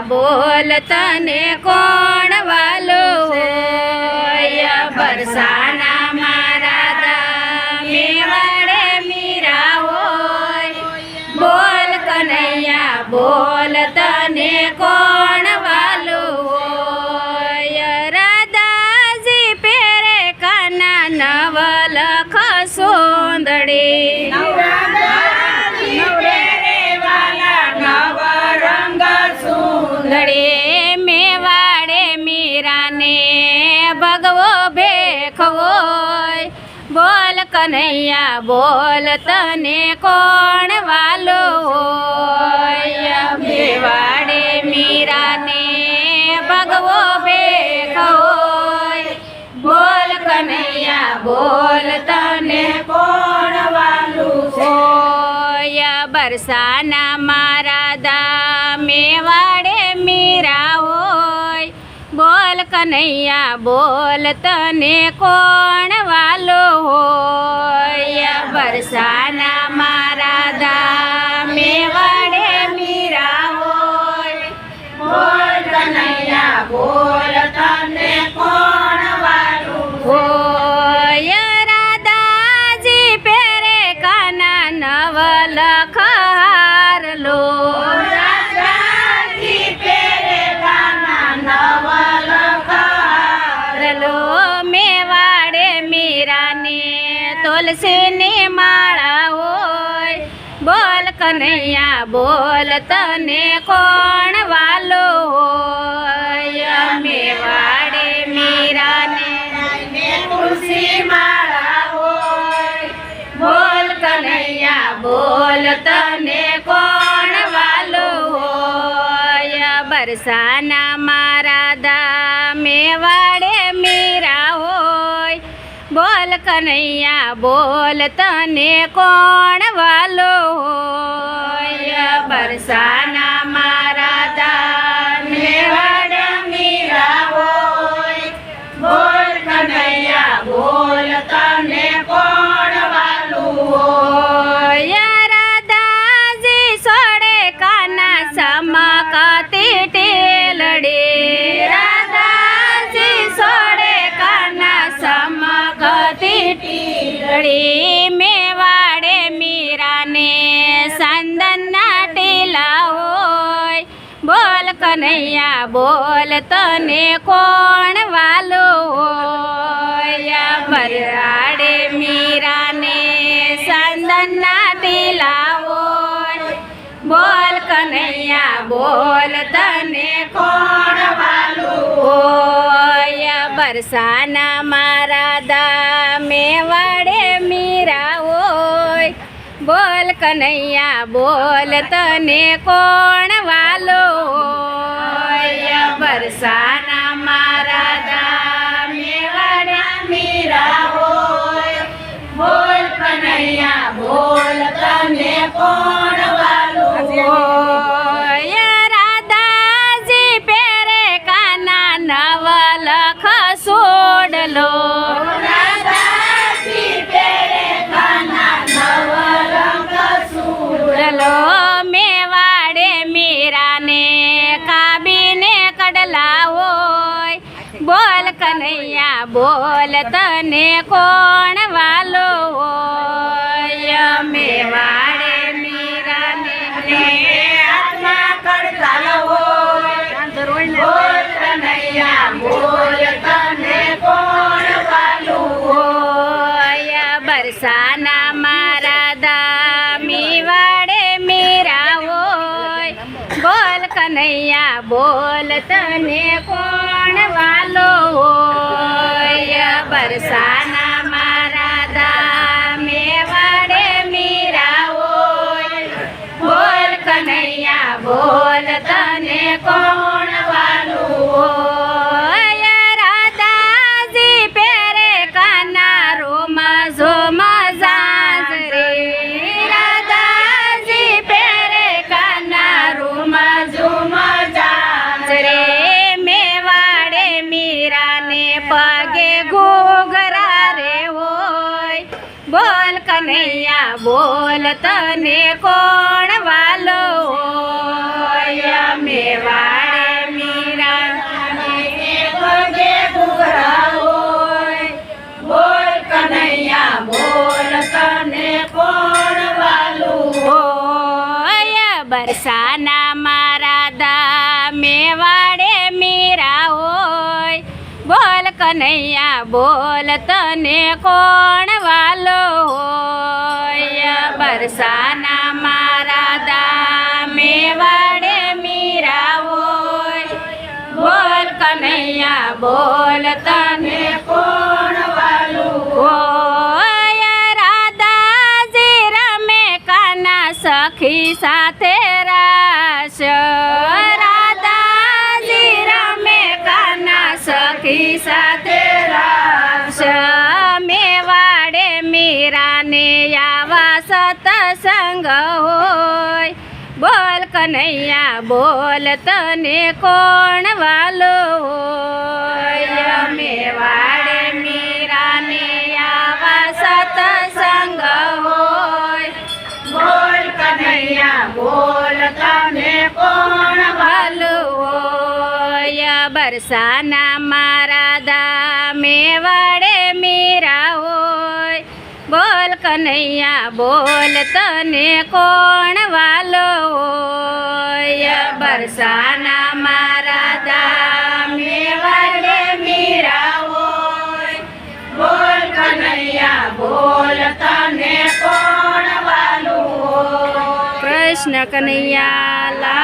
બોલ તને કોણ વાલો હોય બરસાના મારા દા મેવાડે મીરા હોય બોલ કનૈયા બોલ તને કોણ વાલો હોય રાધાજી પેરે કાના નવલખ સુંદડી મેવાડે મીરાને ભગવો ભેખવોય બોલ કનૈયા બોલ તને કોણ વાલો હોય મેવાડે મીરાને ભગવો ભેખવોય બોલ કનૈયા બોલ તને કોણ વાલું હોય બરસાના મારા દા મેવાડે મીરા હોય બોલ કનૈયા બોલ તને કોણ વાલો હોય બરસાના મારા દા મેવાડે મીરા હોય બોલ કનૈયા બોલ તને કોણ વાલો હોય રાધાજી પેરે કાના નવલખ હારલો મેવાડે મીરાને તુલસીની માળા હોય બોલ કનૈયા બોલ તને કોણ વાલો હોય મેવાડે મીરાને તુલસી માળા હોય બોલ કનૈયા બોલ તને કોણ વાલો હોય બરસાના મારા દા મેવાડે મીરા હોય બોલ કનૈયા બોલ તને કોણ વાલો હોય બરસાના મારા દા મેવાડે મીરા હોય બોલ કનૈયા બોલ તને કોણ વાલું હોય રાધાજી સોડે કાના સમકતી ટેલડે રાધાજી સોડે કાના સમકતી ટેલડે મેવાડે મીરાને સંદનના ટીલા હોય બોલ કનૈયા બોલ તને કોણ વાલો હોય બરાડે મીરાને સંદનના ટીલા હોય બોલ કનૈયા બોલ તને કોણ વાલો હોય બરસાના મારા દા મેવાડે મીરા હોય બોલ કનૈયા બોલ તને કોણ વાલો હોય બરસાના મારા દા મેવાડે મીરા હોય બોલ કનૈયા બોલ તને કોણ વાલો હોય રાધાજી પેરે કાના નવલખ સોડલો રાધાજી પેરે કાના નવલખ સોડલો મેવાડે મીરાને કાબીને કડલા હોય બોલ કનૈયા બોલ તને કોણ વાલો હોય મેવાડે મીરાને હાથમાં કડલા હોય બોલ કનૈયા બોલ તને કોણ વાલો હોય બરસાના મારા દા મેવાડે મીરા હોય બોલ કનૈયા બોલ તને કોણ વાલો હોય બરસાના મારા દા મેવાડે મીરા હોય બોલ કનૈયા બોલ તને કોણ વાલો હોય રાધાજી પેરે કાના રોમા ઝોમા ઝાંઝરે રાધાજી પેરે કાના રોમા ઝોમા ઝાંઝરે મેવાડે મીરાને પગે ઘૂઘરા રે હોય બોલ કનૈયા બોલ તને કોણ વાલો હોય મેવાડે બરસાના મારા દા મેવાડે મીરા હોય બોલ કનૈયા બોલ તને કોણ વાલો હોય બરસાના મારા દા મેવાડે મીરા હોય બોલ કનૈયા બોલ તને કોણ વાલું હોય રાધાજી રમે કાના સખી સાથે રાસ રાધાજી રમે કાના સખી સાથે રાસ મેવાડે મીરાને આવા સતસંગ હોય બોલ કનૈયા બોલ તને કોણ વાલો હોય મેવાડે મીરાને આવા સતસંગ હોય બોલ કનૈયા બોલ તને કોણ વાલો હોય બરસાના મારા દા મેવાડે મીરા હોય બોલ કનૈયા બોલ તને કોણ વાલો હોય બરસાના મારા દા મેવાડે મીરા હોય બોલ કનૈયા બોલ તને કોણ વાલું હોય કૃષ્ણ કનૈયા લાલ